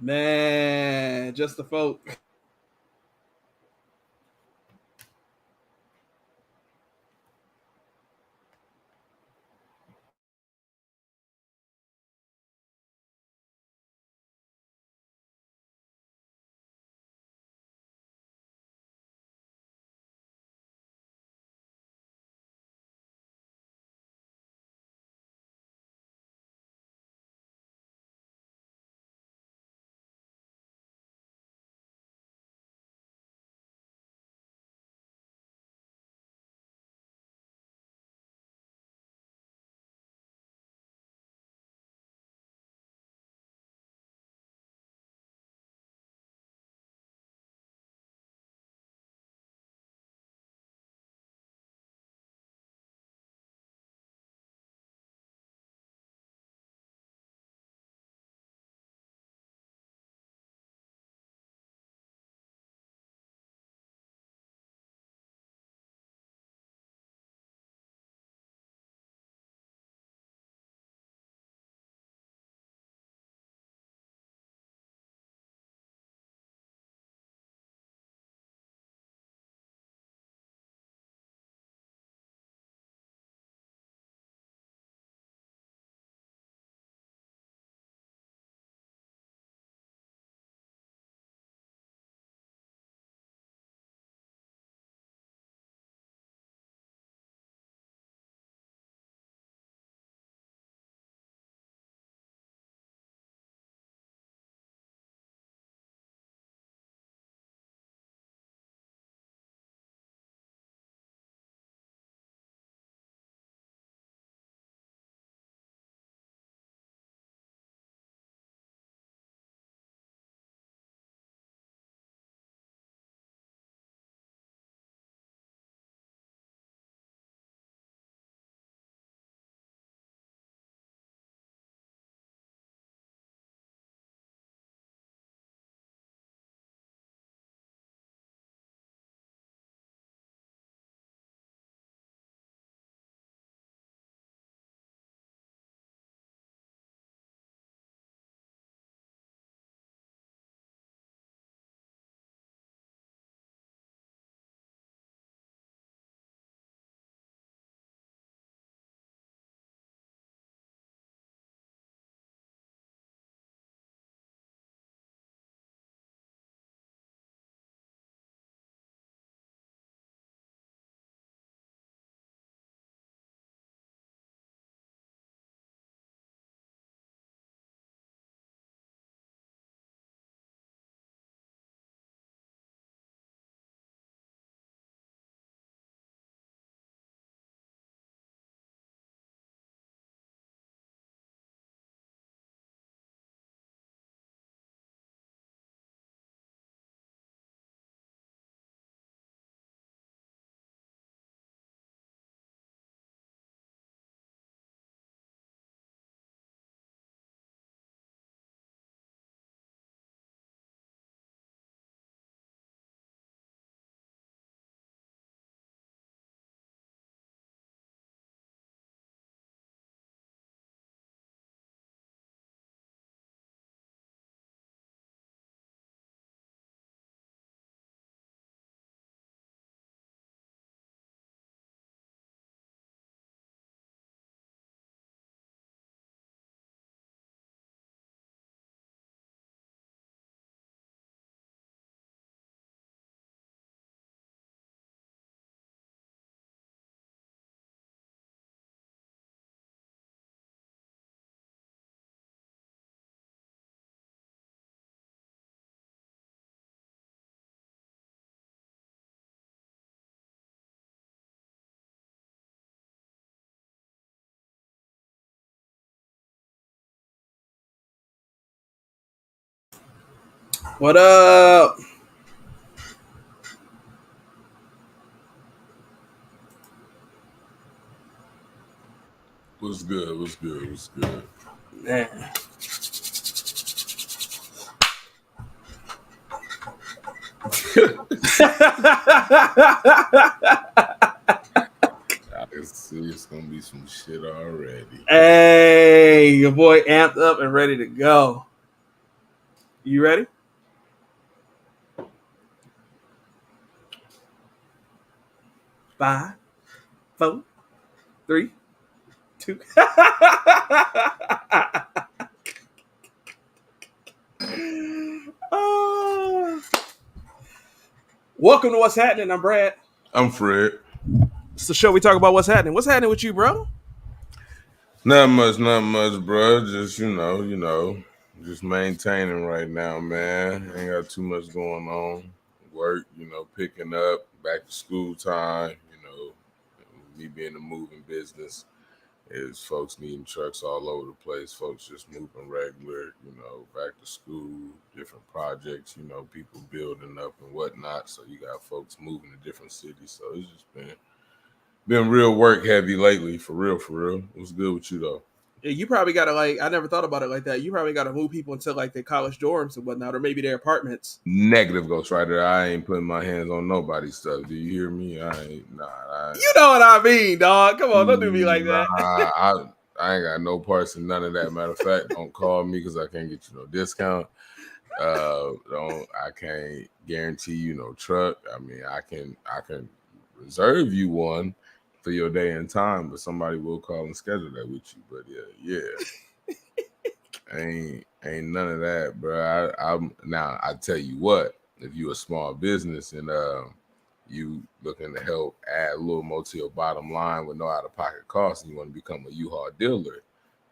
Man, just the folk. What up? What's good? What's good? What's good? Man. I can see it's gonna be some shit already. Hey, your boy amped up and ready to go. You ready? Five, four, three, two. Oh. Welcome to What's Happening. I'm Brad. I'm Fred. It's the show we talk about what's happening. What's happening with you, bro? Not much, bro. Just just maintaining right now, man. Ain't got too much going on. Work, picking up. Back to school time. Me being in the moving business is folks needing trucks all over the place. Folks just moving regular. Back to school, different projects. People building up and whatnot. So you got folks moving to different cities. So it's just been real work heavy lately, for real, for real. What's good with you though? Yeah, you probably gotta I never thought about it like that. You probably gotta move people into like their college dorms and whatnot, or maybe their apartments. Negative ghostwriter. I ain't putting my hands on nobody's stuff. Do you hear me? I ain't. Nah. You know what I mean, dog. Come on, don't do me like that. I ain't got no parts in none of that. Matter of fact, don't call me because I can't get you no discount. I can't guarantee you no truck. I mean, I can reserve you one for your day and time, but somebody will call and schedule that with you. But yeah. ain't none of that, bro. I tell you what, if you a small business and you looking to help add a little more to your bottom line with no out of pocket costs, and you want to become a U-Haul dealer,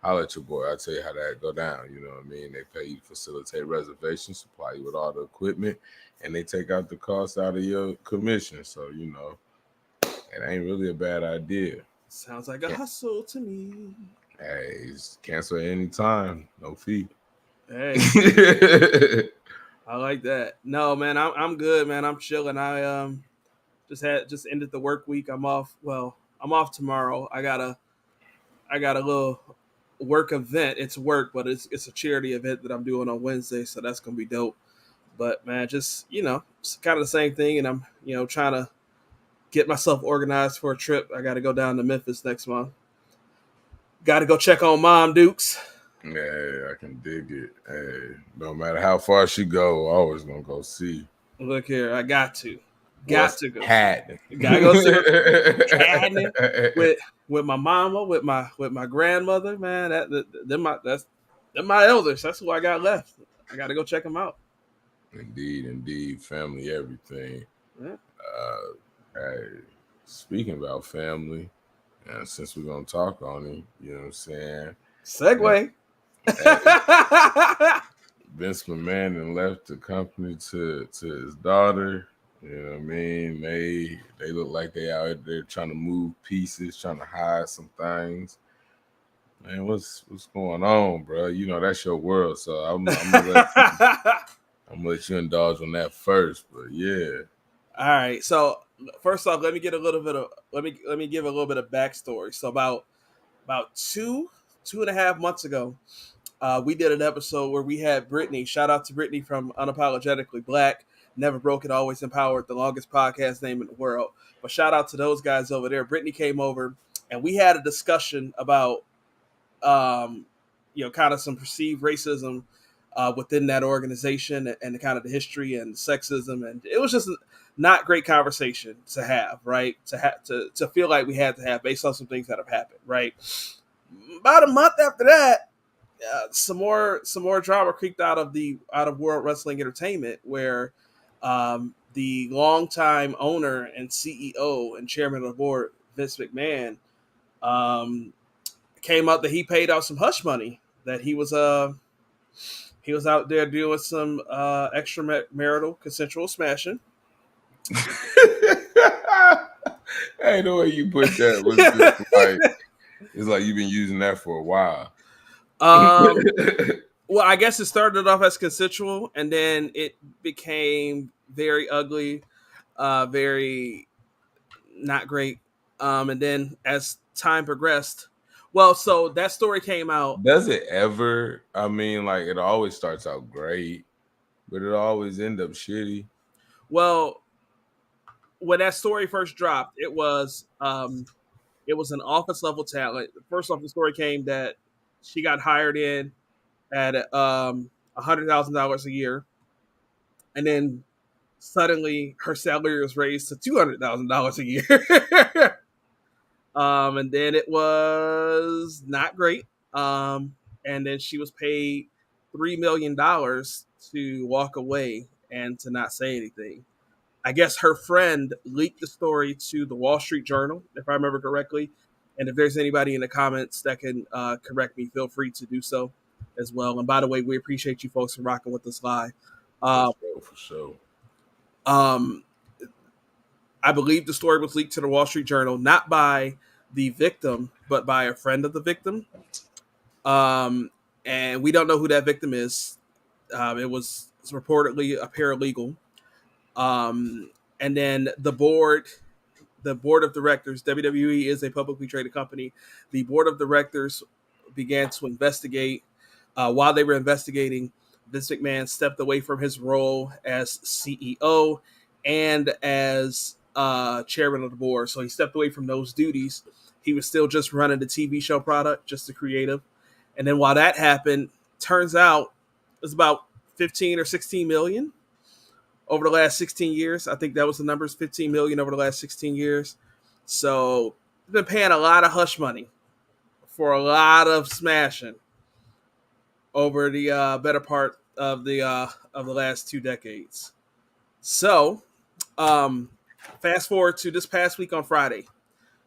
holler at your boy. I'll tell you how that go down. You know what I mean? They pay you to facilitate reservations, supply you with all the equipment, and they take out the cost out of your commission. So it ain't really a bad idea. Sounds like a hustle to me. Hey, cancel at any time, no fee. Hey, I like that. No, man, I'm good, man. I'm chilling. I just ended the work week. I'm off. Well, I'm off tomorrow. I got a little work event. It's work, but it's a charity event that I'm doing on Wednesday, so that's gonna be dope. But man, just it's kind of the same thing, and I'm trying to get myself organized for a trip. I got to go down to Memphis next month. Got to go check on Mom Dukes. Yeah, I can dig it. Hey, no matter how far she go, always gonna go see. Look here, I got to Whus go. Hattnin. Gotta go see Hattnin with my mama, with my grandmother. Man, they're my elders. That's who I got left. I got to go check them out. Indeed, family, everything. Yeah. Hey, speaking about family, since we're gonna talk on it, you know what I'm saying? Segue. Vince McMahon left the company to his daughter. You know what I mean? They look like they out there trying to move pieces, trying to hide some things. Man, what's going on, bro? That's your world, so I'm gonna let you indulge on that first. But yeah. All right. So first off, let me give a little bit of backstory. So about two and a half months ago, we did an episode where we had Brittney. Shout out to Brittney from Unapologetically Black, Never Broken, Always Empowered, the longest podcast name in the world. But shout out to those guys over there. Brittney came over and we had a discussion about, kind of some perceived racism within that organization and kind of the history and sexism. And it was just not great conversation to have, right? To feel like we had to have based on some things that have happened, right? About a month after that, some more drama creaked out of World Wrestling Entertainment, where the longtime owner and CEO and chairman of the board, Vince McMahon, came out that he paid out some hush money, that he was out there doing some extramarital consensual smashing. Hey, the way you put that was just like, it's like you've been using that for a while. Well, I guess it started off as consensual, and then it became very ugly, very not great. And then as time progressed, well, so that story came out. Does it ever? I mean, like it always starts out great, but it always end up shitty. Well, when that story first dropped, it was an office level talent. First off, the story came that she got hired in at $100,000 a year, and then suddenly her salary was raised to $200,000 a year. And then it was not great. And then she was paid $3 million to walk away and to not say anything. I guess her friend leaked the story to the Wall Street Journal, if I remember correctly. And if there's anybody in the comments that can correct me, feel free to do so as well. And by the way, we appreciate you folks for rocking with us live. For sure. Um, I believe the story was leaked to the Wall Street Journal, not by the victim, but by a friend of the victim. And we don't know who that victim is. It was reportedly a paralegal. And then the board of directors, WWE is a publicly traded company. The board of directors began to investigate. While they were investigating, Vince McMahon stepped away from his role as CEO and as chairman of the board. So he stepped away from those duties. He was still just running the TV show product, just the creative. And then while that happened, turns out it was about 15 or 16 million over the last 16 years. I think that was the numbers, 15 million over the last 16 years. So they've been paying a lot of hush money for a lot of smashing over the better part of the last 2 decades. So fast forward to this past week on Friday.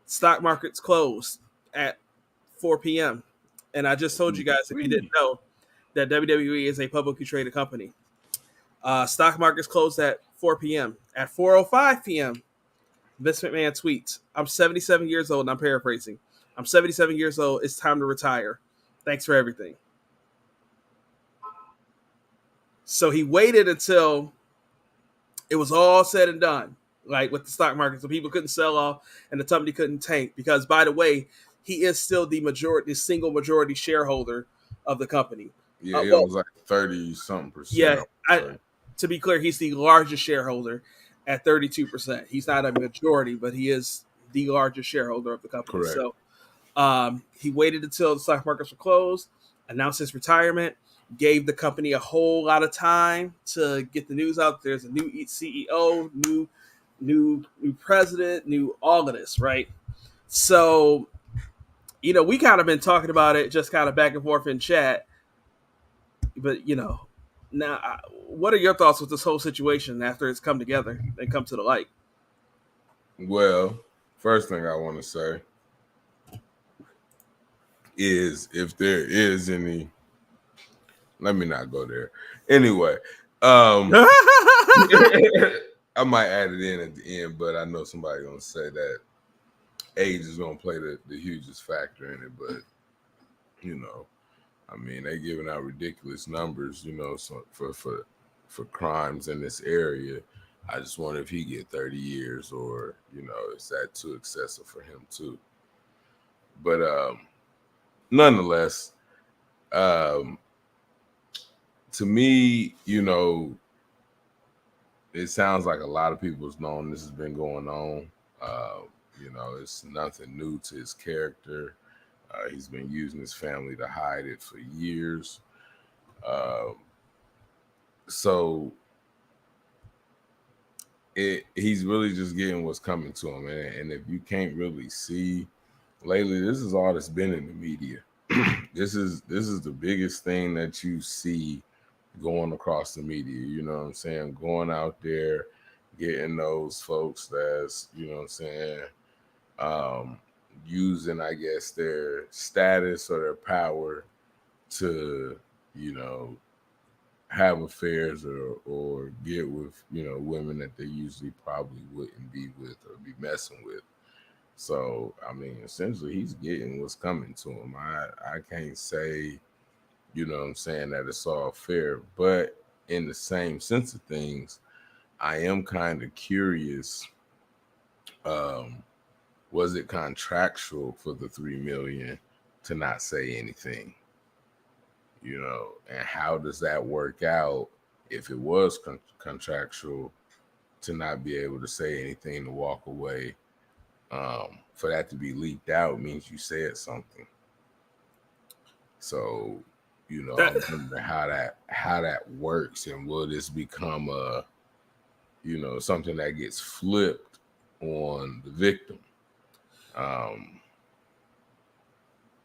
Stock markets closed at 4 p.m. And I just told you guys, if you didn't know, that WWE is a publicly traded company. Stock markets closed at 4 p.m. At 4:05 p.m., Vince McMahon tweets, "I'm 77 years old," and I'm paraphrasing. "I'm 77 years old. It's time to retire. Thanks for everything." So he waited until it was all said and done, like with the stock market, so people couldn't sell off and the company couldn't tank. Because, by the way, he is still the single majority shareholder of the company. Yeah, he owns like 30-something%. Yeah, to be clear, he's the largest shareholder at 32%. He's not a majority, but he is the largest shareholder of the company. Correct. So he waited until the stock markets were closed, announced his retirement, gave the company a whole lot of time to get the news out. There's a new CEO, new president, new all of this, right? So, we kind of been talking about it just kind of back and forth in chat. But, now, what are your thoughts with this whole situation after it's come together and come to the light? Well, first thing I want to say is, if there is any, let me not go there. Anyway, I might add it in at the end, but I know somebody's going to say that age is going to play the hugest factor in it. But, I mean, they giving out ridiculous numbers, so for crimes in this area. I just wonder if he get 30 years or, is that too excessive for him too? But nonetheless, to me, it sounds like a lot of people's known this has been going on. It's nothing new to his character. He's been using his family to hide it for years. So he's really just getting what's coming to him. And if you can't really see, lately, this is all that's been in the media. This is the biggest thing that you see going across the media. You know what I'm saying? Going out there, getting those folks that's, using, I guess, their status or their power to, have affairs or get with, women that they usually probably wouldn't be with or be messing with. So, I mean, essentially, he's getting what's coming to him. I can't say, that it's all fair. But in the same sense of things, I am kind of curious. Was it contractual for the $3 million to not say anything? And how does that work out if it was contractual to not be able to say anything, to walk away? For that to be leaked out means you said something. So I'm wondering how that works, and will this become something that gets flipped on the victim?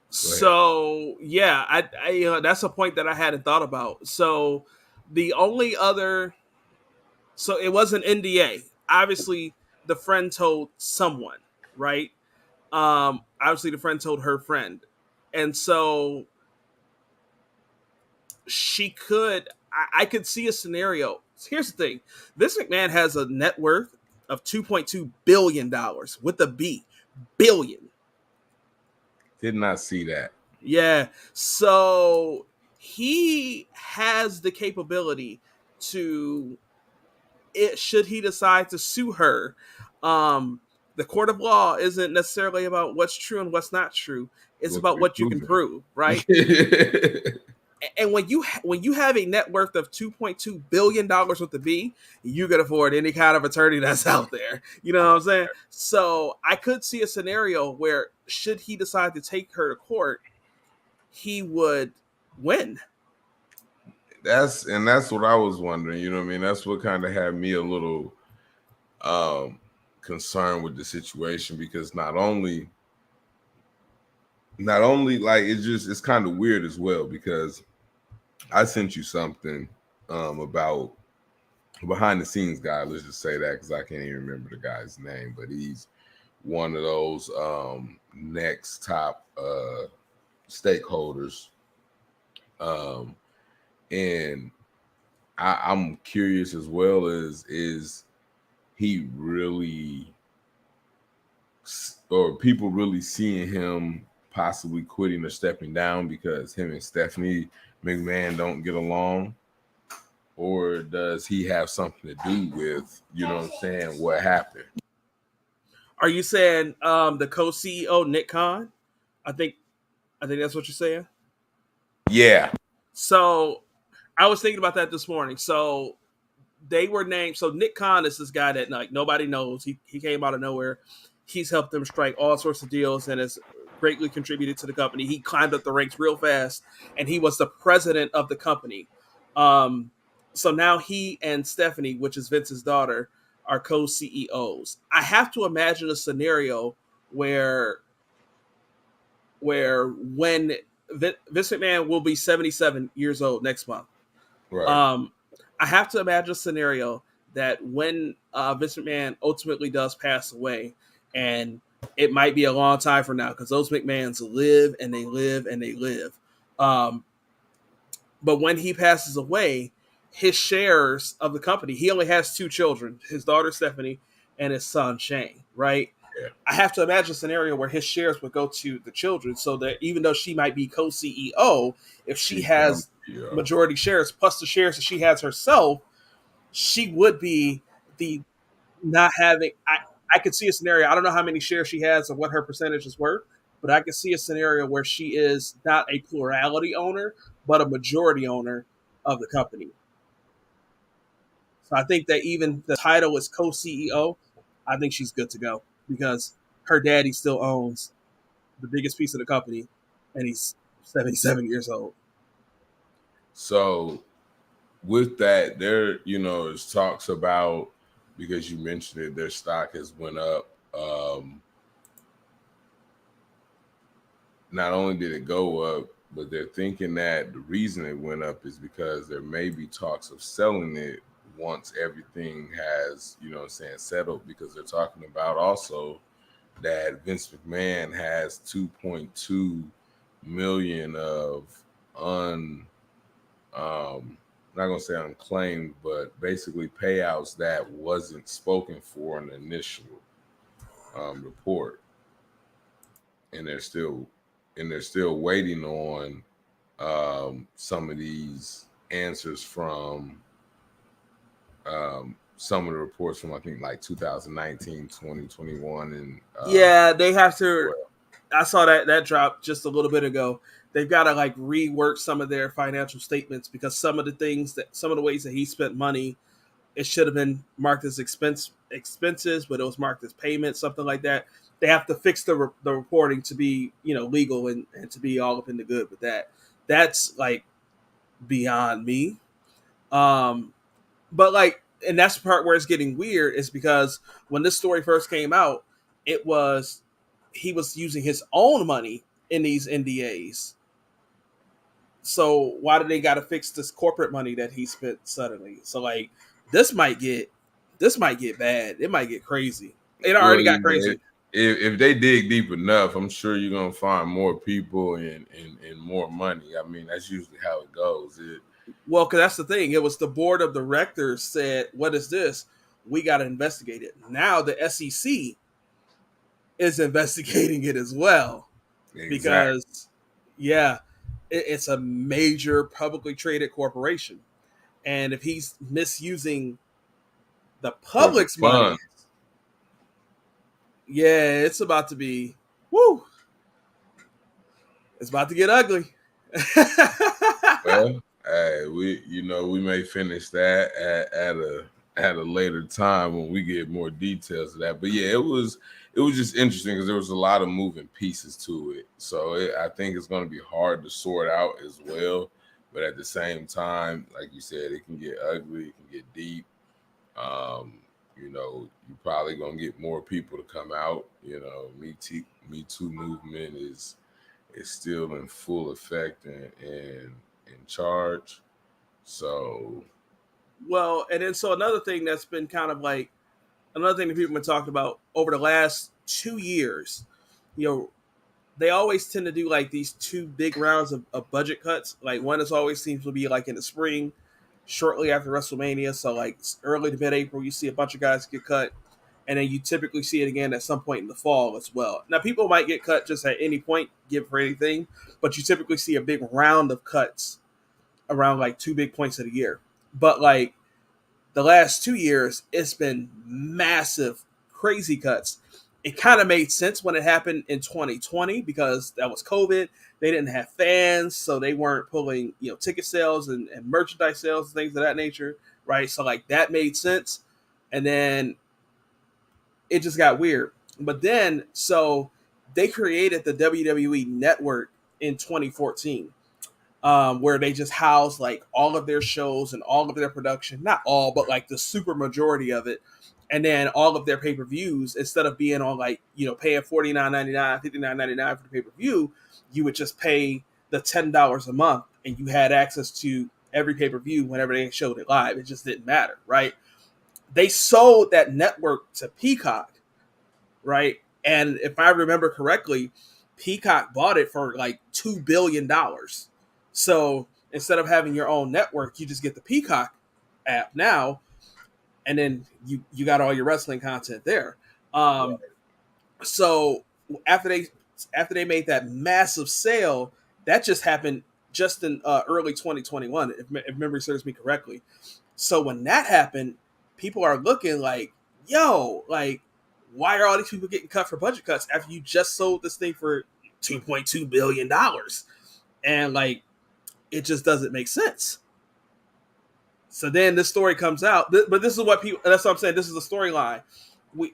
So yeah, I that's a point that I hadn't thought about. So the only other, so it was an NDA. Obviously, the friend told someone, right? Obviously, the friend told her friend, and so she could. I could see a scenario. Here's the thing: this McMahon has a net worth of $2.2 billion with a B, billion. Did not see that. Yeah. So he has the capability to it should he decide to sue her. The court of law isn't necessarily about what's true and what's not true. It's about what you can prove, right? And when you have a net worth of $2.2 billion with the B, you can afford any kind of attorney that's out there. You know what I'm saying? So I could see a scenario where should he decide to take her to court, he would win. That's what I was wondering. You know what I mean? That's what kind of had me a little concerned with the situation, because not only like it's kind of weird as well, because I sent you something about behind the scenes guy. Let's just say that, because I can't even remember the guy's name, but he's one of those next top stakeholders. And I'm curious as well, as is he really, or people really seeing him possibly quitting or stepping down because him and Stephanie McMahon don't get along? Or does he have something to do with, what happened? Are you saying the co-CEO Nick Khan? I think that's what you're saying. Yeah. So I was thinking about that this morning. So they were named. So Nick Khan is this guy that like nobody knows. He came out of nowhere. He's helped them strike all sorts of deals and has greatly contributed to the company. He climbed up the ranks real fast, and he was the president of the company. So now he and Stephanie, which is Vince's daughter, are co-CEOs. I have to imagine a scenario where when Vince McMahon will be 77 years old next month. Right. I have to imagine a scenario that when Vince McMahon ultimately does pass away, and it might be a long time from now because those McMahons live and they live and they live. But when he passes away, his shares of the company, he only has two children, his daughter Stephanie and his son Shane, right? Yeah. I have to imagine a scenario where his shares would go to the children, so that even though she might be co-CEO, if she has majority shares plus the shares that she has herself, she would be the not having. I could see a scenario. I don't know how many shares she has or what her percentage is worth, but I could see a scenario where she is not a plurality owner, but a majority owner of the company. So I think that even the title is co-CEO, I think she's good to go because her daddy still owns the biggest piece of the company, and he's 77 years old. So with that, there, is talks about, because you mentioned it, their stock has went up. Not only did it go up, but they're thinking that the reason it went up is because there may be talks of selling it once everything has, settled, because they're talking about also that Vince McMahon has 2.2 million of not gonna say unclaimed, but basically payouts that wasn't spoken for in the initial report, and they're still waiting on some of these answers from some of the reports from, I think, like 2019, 2021, and yeah, they have to. I saw that drop just a little bit ago. They've got to like rework some of their financial statements because some of the ways that he spent money, it should have been marked as expenses, but it was marked as payments, something like that. They have to fix the reporting to be legal and to be all up in the good with that. That's like beyond me. Um, but like, and that's the part where it's getting weird is because when this story first came out, it was he was using his own money in these NDAs. So why do they got to fix this corporate money that he spent suddenly? So like, this might get this might get bad. It might get crazy. It Well, already got crazy. if they dig deep enough, I'm sure you're gonna find more people and more money. I mean, that's usually how it goes. Well, because that's the thing. It was the board of directors said, "What is this? We got to investigate it." Now the SEC is investigating it as well Exactly. because, yeah, it's a major publicly traded corporation, and if he's misusing the Corporate public's money, fun. yeah, it's about to be woo. It's about to get ugly. Well, hey, we may finish that at a later time when we get more details of that. But yeah, it was just interesting because there was a lot of moving pieces to it. So I think it's going to be hard to sort out as well. But at the same time, like you said, it can get ugly, it can get deep. Um, you're probably gonna get more people to come out. Me Too movement is still in full effect and in charge. So Well, and then so another thing that's been kind of like another thing that people have been talking about over the last 2 years, you know, they always tend to do like these two big rounds of budget cuts. Like one is always seems to be like in the spring, shortly after WrestleMania. So like early to mid April, you see a bunch of guys get cut, and then you typically see it again at some point in the fall as well. Now people might get cut just at any point, give for anything, but you typically see a big round of cuts around like two big points of the year. But like the last 2 years, it's been massive, crazy cuts. It kind of made sense when it happened in 2020 because that was COVID. They didn't have fans, so they weren't pulling, ticket sales and merchandise sales and things of that nature, right? So like that made sense, and then it just got weird. But then, so they created the WWE Network in 2014, where they just house like all of their shows and all of their production, not all, but like the super majority of it. And then all of their pay per views, instead of being on like, paying $49.99, $59.99 for the pay per view, you would just pay the $10 a month and you had access to every pay per view whenever they showed it live. It just didn't matter, right? They sold that network to Peacock, right? And if I remember correctly, Peacock bought it for like $2 billion. So instead of having your own network, you just get the Peacock app now, and then you got all your wrestling content there. right. So after they after they made that massive sale, that just happened just in early 2021, if memory serves me correctly. So when that happened, people are looking like, yo, like, why are all these people getting cut for budget cuts after you just sold this thing for $2.2 billion? And like, it just doesn't make sense. So then this story comes out, but this is what people. That's what I'm saying. This is the storyline.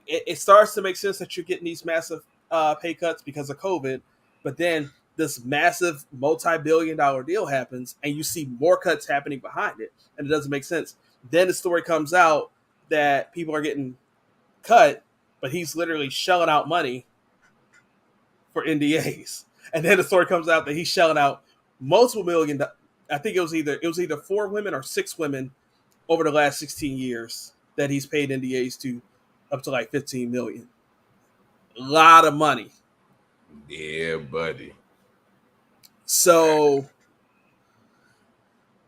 It starts to make sense that you're getting these massive pay cuts because of COVID, but then this massive multi-billion-dollar deal happens, and you see more cuts happening behind it, and it doesn't make sense. Then the story comes out that people are getting cut, but he's literally shelling out money for NDAs. And then the story comes out that he's shelling out multiple million. I think it was either 4 women or 6 women over the last 16 years that he's paid NDAs to, up to like 15 million. A lot of money. Yeah, buddy. So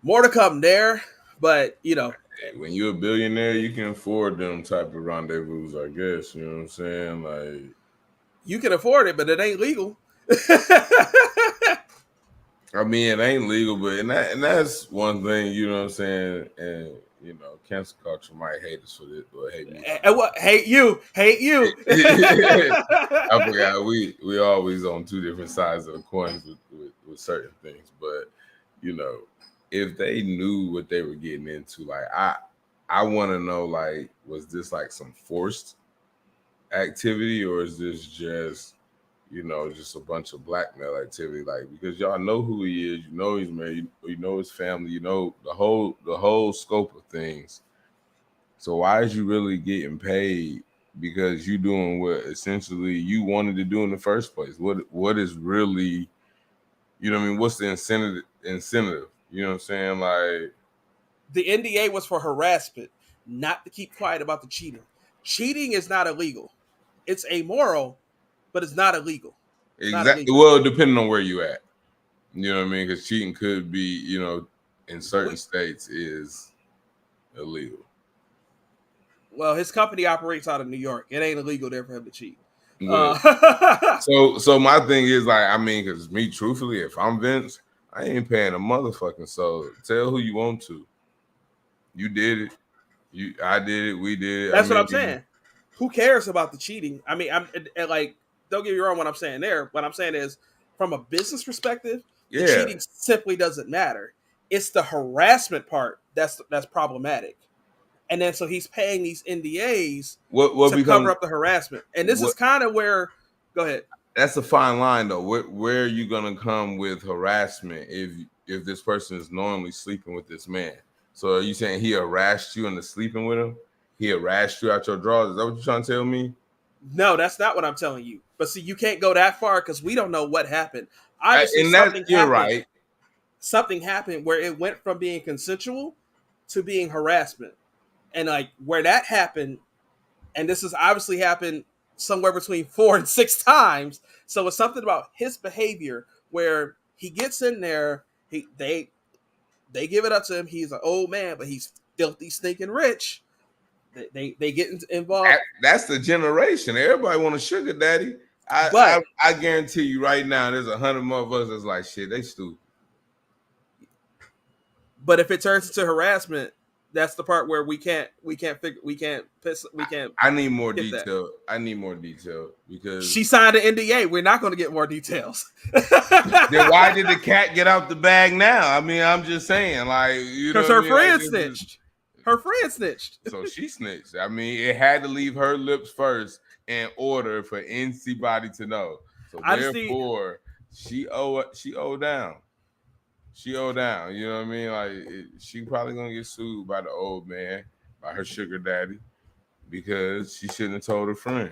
more to come there, but Hey, when you're a billionaire, you can afford them type of rendezvous, I guess. You know what I'm saying? Like, you can afford it, but it ain't legal. I mean, it ain't legal, but that's one thing, you know what I'm saying? And cancel culture might hate us for this, or hate me for And what? Hate you. Hate you. this. I forgot we always on two different sides of the coins with certain things, but if they knew what they were getting into, like I want to know, like, was this like some forced activity, or is this just just a bunch of blackmail activity, like because y'all know who he is, he's married, you know his family, the whole scope of things. So why is you really getting paid? Because you doing what essentially you wanted to do in the first place. What is really, what I mean? What's the incentive? You know what I'm saying? Like The NDA was for harassment, not to keep quiet about the cheating. Cheating is not illegal. It's amoral, but it's not illegal. It's not exactly. illegal. Well, depending on where you at, you know what I mean? Because cheating could be, in certain states is illegal. Well, his company operates out of New York. It ain't illegal there for him to cheat. But so my thing is like, I mean, because me, truthfully, if I'm Vince, I ain't paying a motherfucking soul. Tell who you want to. You did it. I did it. We did it. That's what I'm saying. Who cares about the cheating? I mean, I'm like, don't get me wrong. What I'm saying there, what I'm saying is, from a business perspective, the cheating simply doesn't matter. It's the harassment part that's problematic. And then so he's paying these NDAs to cover up the harassment. And this is kind of where, go ahead. That's a fine line though. Where are you gonna come with harassment if this person is normally sleeping with this man? So are you saying he harassed you into sleeping with him? He harassed you out your drawers? Is that what you're trying to tell me? No, that's not what I'm telling you. But see, you can't go that far because we don't know what happened. Obviously, you're right. Something happened where it went from being consensual to being harassment. And like where that happened, and this has obviously happened somewhere between 4 and 6 times. So it's something about his behavior where he gets in there, they give it up to him. He's an old man, but he's filthy, stinking rich. They get involved. That's the generation. Everybody want a sugar daddy. I guarantee you right now, there's 100 more of us that's like, shit, they stupid. But if it turns into harassment, that's the part where we can't. I need more detail. I need more detail because she signed an NDA. We're not going to get more details. Then why did the cat get out the bag now? I mean, I'm just saying, like, because her friend snitched. Her friend snitched. So she snitched. I mean, it had to leave her lips first in order for anybody to know. So therefore, she owed down. She owed down. You know what I mean? Like, she probably gonna get sued by the old man, by her sugar daddy, because she shouldn't have told her friend.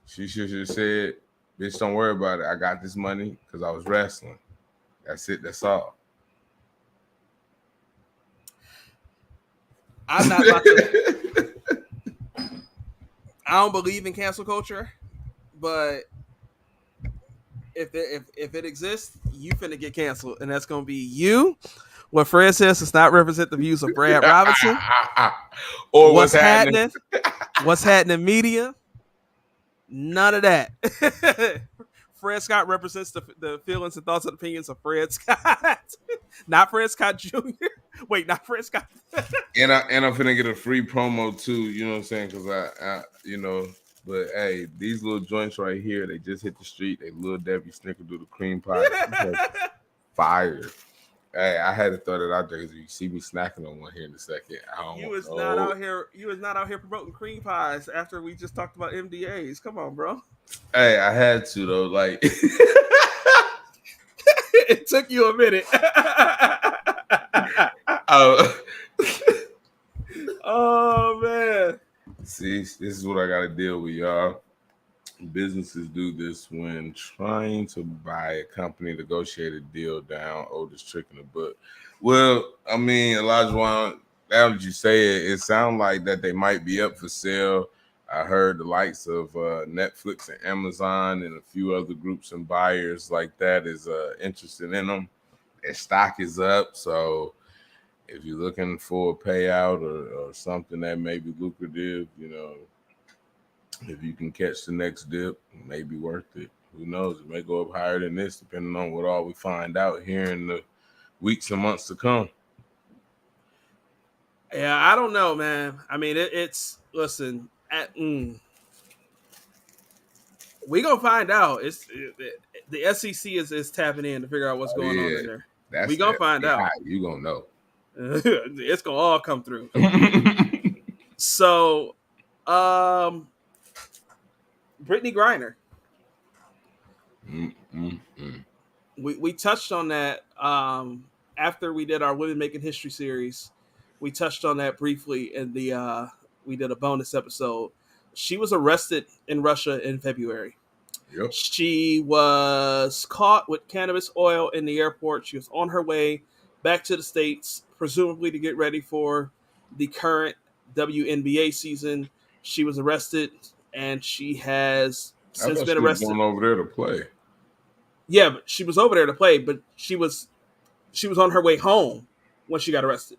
She should have said, "Bitch, don't worry about it. I got this money because I was wrestling. That's it. That's all." I'm not about to. I don't believe in cancel culture, but if it exists, you finna get canceled, and that's gonna be you. What Fred says does not represent the views of Brad Robinson or Whus Hattnin. Whus Hattnin Media. None of that. Fred Scott represents the feelings and thoughts and opinions of Fred Scott, not Fred Scott Jr. Wait, not Fred Scott. and I'm finna get a free promo too. You know what I'm saying? Because I But hey, these little joints right here, they just hit the street. They Little Debbie Snickerdoodle cream pie, fire. Hey, I had to throw that out there because you see me snacking on one here in a second. You was not out here promoting cream pies after we just talked about MDAs. Come on, bro. Hey, I had to though. Like, it took you a minute. Oh man. See, this is what I gotta deal with, y'all. Businesses do this when trying to buy a company, negotiate a deal down. Oldest trick in the book. Well, I mean, Elijah, now that you say it, it sounds like that they might be up for sale. I heard the likes of Netflix and Amazon and a few other groups and buyers like that is interested in them. Their stock is up, so if you're looking for a payout or something that may be lucrative, if you can catch the next dip, it may be worth it. Who knows? It may go up higher than this, depending on what all we find out here in the weeks and months to come. Yeah, I don't know, man. I mean, it's listen. We gonna find out. The SEC is tapping in to figure out what's going on in there. We gonna find out. You gonna know. It's gonna all come through. So, Brittney Griner. We touched on that after we did our Women Making History series. We touched on that briefly in the we did a bonus episode. She was arrested in Russia in February. Yep. She was caught with cannabis oil in the airport. She was on her way back to the States, presumably to get ready for the current WNBA season. She was arrested, and she has I since thought been she was arrested. going over there to play. Yeah, but she was over there to play, but she was on her way home when she got arrested.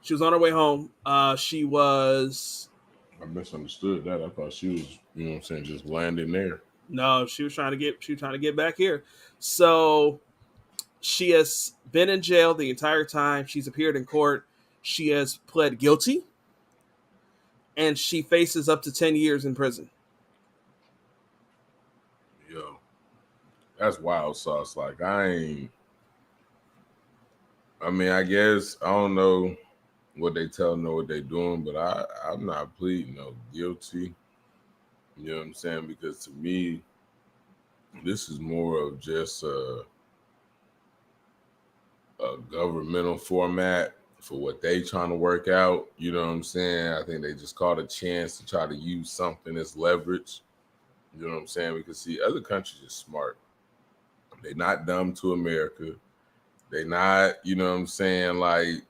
She was on her way home. She was I misunderstood that. I thought she was, you know what I'm saying, just landing there. no, she was trying to get back here. So she has been in jail the entire time. She's appeared in court. She has pled guilty, and she faces up to 10 years in prison. Yo, that's wild sauce. Like, I mean, I guess, I don't know what they tell them or what they doing, but I'm not pleading no guilty. You know what I'm saying? Because to me, this is more of just a governmental format for what they trying to work out. You know what I'm saying? I think they just caught a chance to try to use something as leverage. You know what I'm saying? Because see, other countries are smart. They're not dumb to America. They not, you know what I'm saying, like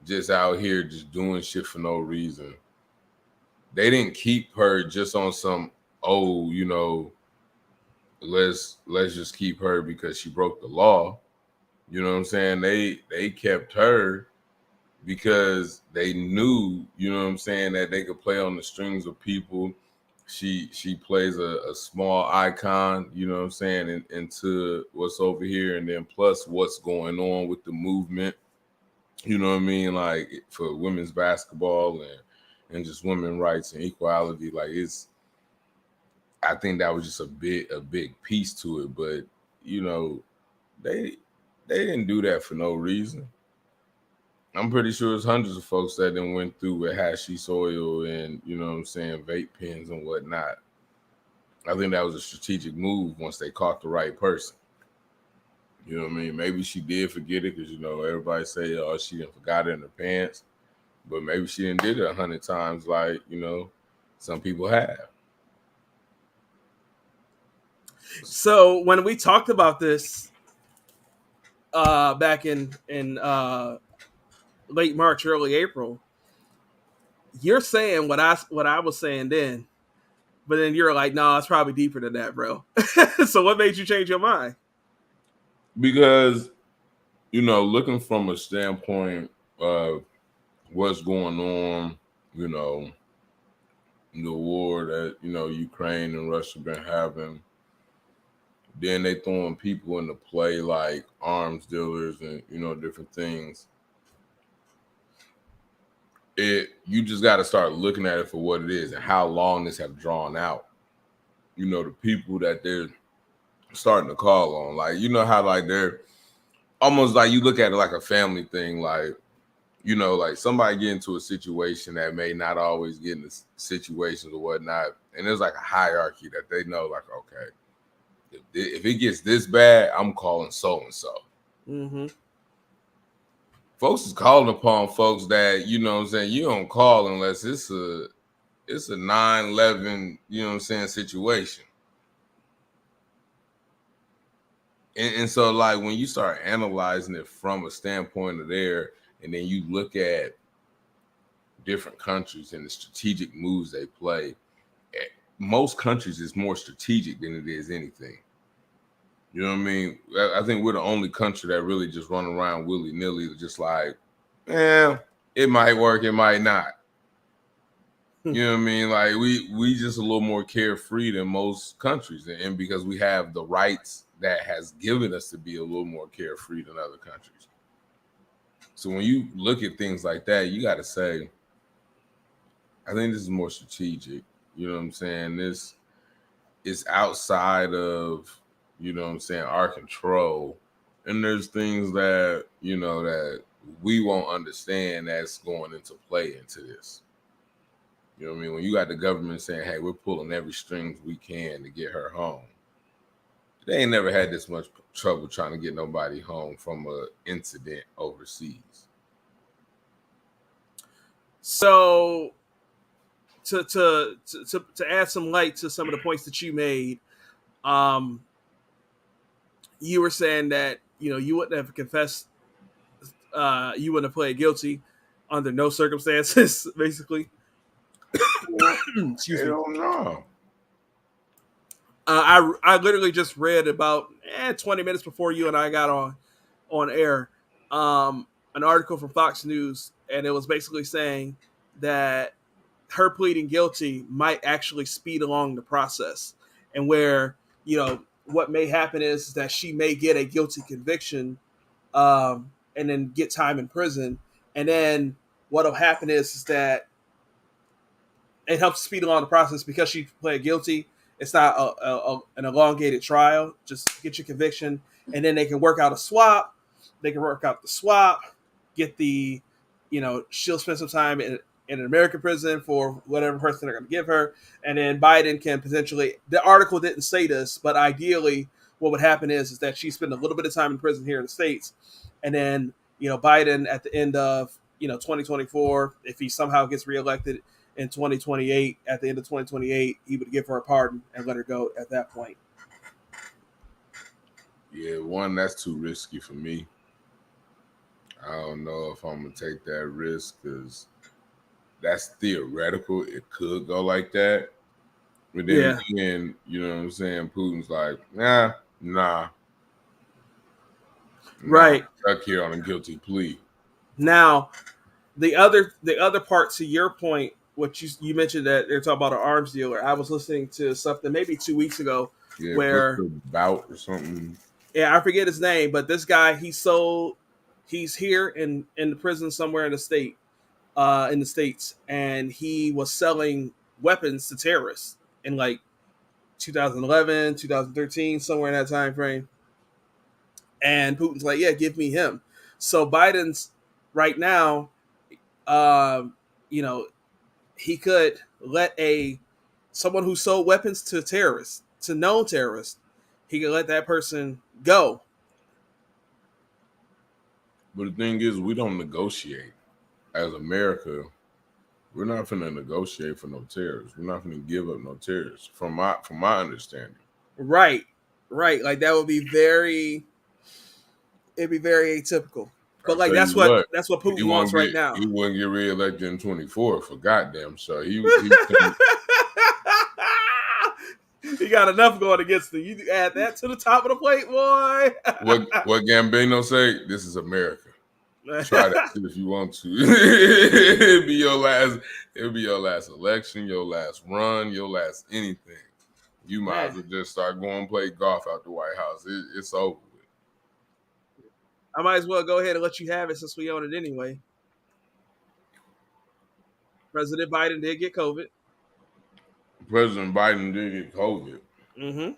just out here just doing shit for no reason. They didn't keep her just on some, oh, you know, let's just keep her because she broke the law. You know what I'm saying? They kept her because they knew, you know what I'm saying, that they could play on the strings of people. She plays a small icon, you know what I'm saying, into what's over here, and then plus what's going on with the movement, you know what I mean, like for women's basketball and just women's rights and equality. Like I think that was just a big piece to it, but you know, they didn't do that for no reason. I'm pretty sure there's hundreds of folks that then went through with hashish oil and, you know what I'm saying, vape pens and whatnot. I think that was a strategic move once they caught the right person. You know what I mean? Maybe she did forget it because, you know, everybody say, oh, she didn't forgot it in her pants. But maybe she didn't did it 100 times like, you know, some people have. So when we talked about this back in late March, early April, you're saying what I was saying then, but then you're like, no, it's probably deeper than that, bro. So what made you change your mind? Because, you know, looking from a standpoint of what's going on, you know, the war that, you know, Ukraine and Russia been having, then they throwing people into play like arms dealers and, you know, different things. You just got to start looking at it for what it is and how long this have drawn out. You know, the people that they're starting to call on, like, you know how like they're almost like, you look at it like a family thing, like, you know, like somebody get into a situation that may not always get in the situations or whatnot, and there's like a hierarchy that they know, like, okay, if it gets this bad, I'm calling so and so. Folks is calling upon folks that, you know what I'm saying, you don't call unless it's a 9/11, you know what I'm saying, situation. And so like when you start analyzing it from a standpoint of there, and then you look at different countries and the strategic moves they play, most countries is more strategic than it is anything. You know what I mean? I think we're the only country that really just run around willy-nilly, just like, it might work, it might not. You know what I mean? Like we just a little more carefree than most countries, and because we have the rights that has given us to be a little more carefree than other countries. So when you look at things like that, you got to say, I think this is more strategic. You know what I'm saying? This is outside of, you know what I'm saying, our control. And there's things that, you know, that we won't understand that's going into play into this. You know what I mean? When you got the government saying, hey, we're pulling every string we can to get her home. They ain't never had this much trouble trying to get nobody home from an incident overseas. So to add some light to some of the points that you made, you were saying that you wouldn't have confessed, you wouldn't have pled guilty under no circumstances, basically. Excuse me. I don't know. I literally just read about 20 minutes before you and I got on air, an article from Fox News, and it was basically saying that her pleading guilty might actually speed along the process, and where what may happen is that she may get a guilty conviction, and then get time in prison, and then what'll happen is that it helps speed along the process because she pled guilty. It's not an elongated trial. Just get your conviction, and then they can work out a swap. They can work out the swap, get the, she'll spend some time in an American prison for whatever person they're going to give her, and then Biden can potentially. The article didn't say this, but ideally, what would happen is that she spend a little bit of time in prison here in the States, and then Biden at the end of 2024, if he somehow gets reelected in 2028, at the end of 2028, he would give her a pardon and let her go at that point. Yeah, one, that's too risky for me. I don't know if I'm going to take that risk because that's theoretical. It could go like that. But then again, you know what I'm saying? Putin's like, nah. Right. Stuck here on a guilty plea. Now, the other part to your point, what you mentioned that they're talking about an arms dealer. I was listening to something maybe 2 weeks ago where Bout or something. Yeah, I forget his name, but this guy he's here in the prison somewhere in the States, and he was selling weapons to terrorists in like 2011, 2013, somewhere in that time frame. And Putin's like, yeah, give me him. So Biden's right now, he could let someone who sold weapons to terrorists, to known terrorists, he could let that person go. But the thing is, we don't negotiate. As America, we're not going to negotiate for no terrorists. We're not going to give up no terrorists, from my understanding. Right. Like that would be it'd be very atypical. But like that's what Putin wants right now. He wouldn't get reelected in 24 for goddamn sure. He got enough going against him. You add that to the top of the plate, boy. what Gambino say? This is America. Try that shit if you want to. It'll be your last election, your last run, your last anything. You might as well just start going and play golf out the White House. It's over with. I might as well go ahead and let you have it since we own it anyway. President Biden did get COVID. President Biden did get COVID. Mm-hmm.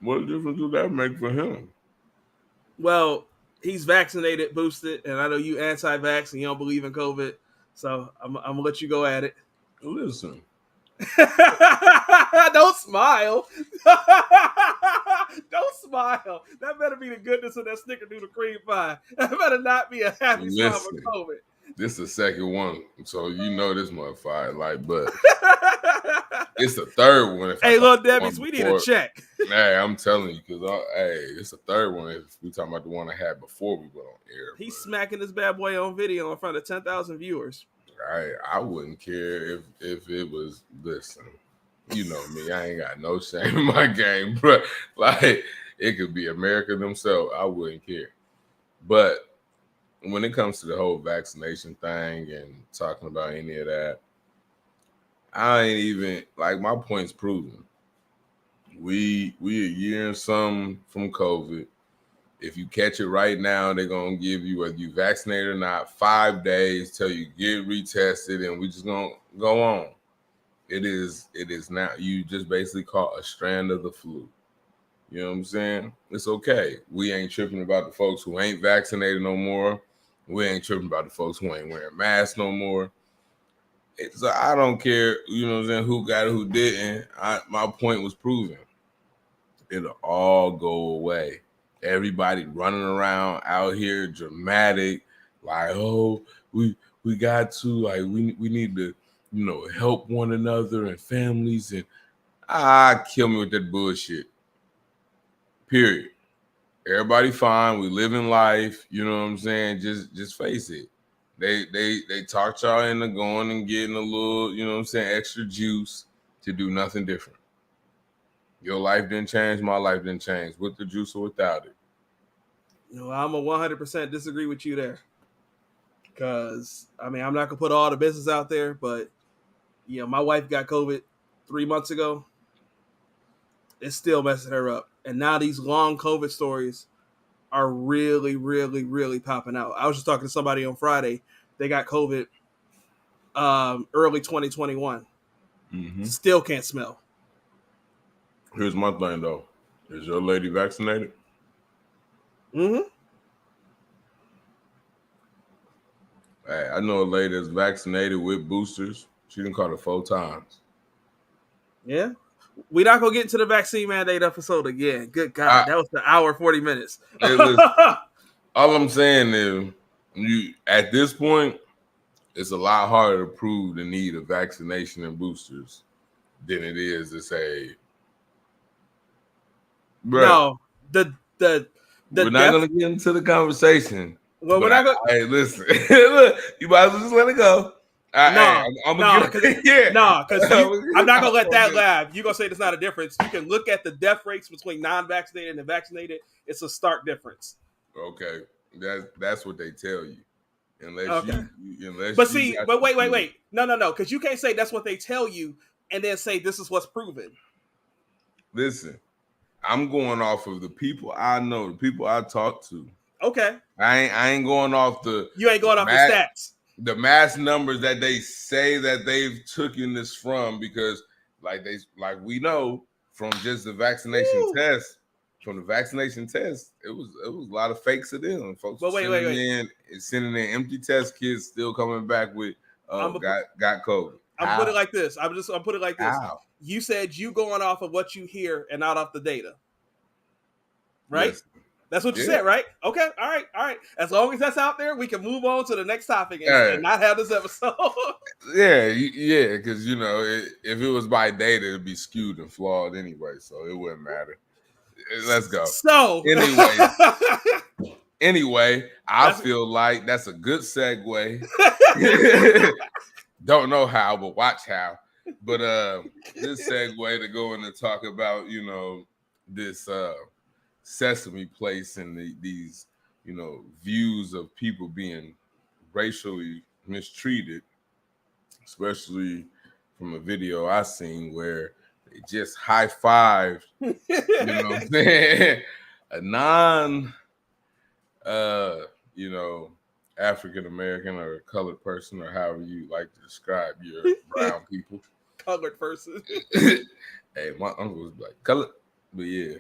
What difference does that make for him? Well, he's vaccinated, boosted, and I know you anti-vax and you don't believe in COVID, so I'm gonna let you go at it. Listen. Don't smile. Don't smile. That better be the goodness of that snickerdoodle cream pie. That better not be a happy smile for COVID. This is the second one, so this motherfucker. But it's the third one. Hey, little Debbie's, we need a check. Hey, I'm telling you, because it's the third one. If we talking about the one I had before we went on air, he's smacking this bad boy on video in front of 10,000 viewers. I wouldn't care if it was. Listen, you know me, I ain't got no shame in my game, bro. Like it could be America themselves, I wouldn't care. But when it comes to the whole vaccination thing and talking about any of that, I ain't even my point's proven. We a year and some from COVID. If you catch it right now, they're gonna give you, whether you vaccinated or not, 5 days till you get retested, and we just gonna go on. It is now. You just basically caught a strand of the flu. You know what I'm saying? It's okay. We ain't tripping about the folks who ain't vaccinated no more. We ain't tripping about the folks who ain't wearing masks no more. So I don't care, you know what I'm saying, who got it, who didn't. My point was proven. It'll all go away. Everybody running around out here dramatic, like, oh, we got to, like, we need to, you know, help one another and families, and kill me with that bullshit. Period. Everybody fine. We living life. You know what I'm saying? Just face it. They talked y'all into going and getting a little, you know what I'm saying, extra juice to do nothing different. Your life didn't change. My life didn't change. With the juice or without it. No, I'm a 100% disagree with you there. Because, I mean, I'm not going to put all the business out there, but, you know, my wife got COVID 3 months ago. It's still messing her up. And now these long COVID stories are really, really, really popping out. I was just talking to somebody on Friday. They got COVID early 2021. Mm-hmm. Still can't smell. Here's my thing, though. Is your lady vaccinated? Mm-hmm. Hey, I know a lady that's vaccinated with boosters. She done caught it 4 times. Yeah. We're not going to get into the vaccine mandate episode again. Good God. That was the hour 40 minutes. All I'm saying is, at this point, it's a lot harder to prove the need of vaccination and boosters than it is to say, bro. No, we're not going to get into the conversation. Well, we're not going. Hey, listen, look, you might as well just let it go. I'm gonna because I'm not gonna let that laugh. You're gonna say there's not a difference. You can look at the death rates between non-vaccinated and vaccinated. It's a stark difference. Okay, that's what they tell you. But wait. No. Because you can't say that's what they tell you and then say this is what's proven. Listen, I'm going off of the people I know, the people I talk to. Okay. I ain't going off the. You ain't going off the stats. The mass numbers that they say that they've taken this from, because like we know from just the vaccination test. From the vaccination test, it was a lot of fakes of them. Folks sending in empty test kits, still coming back with got COVID. I'm put it like this. I'm put it like this. How? You said you going off of what you hear and not off the data. Right? Yes. That's what you said, right? Okay. All right. As long as that's out there, we can move on to the next topic and not have this episode. Yeah, because you know, if it was by data, it'd be skewed and flawed anyway, so it wouldn't matter. Let's go. So anyway, I feel like that's a good segue. Don't know how, but watch how. But this segue to go in and talk about, you know, this Sesame Place and these, you know, views of people being racially mistreated, especially from a video I seen where they just high-fived, you know what I'm saying, a non, you know, African-American or colored person, or however you like to describe your brown people. Colored person. Hey, my uncle was like, colored, but yeah.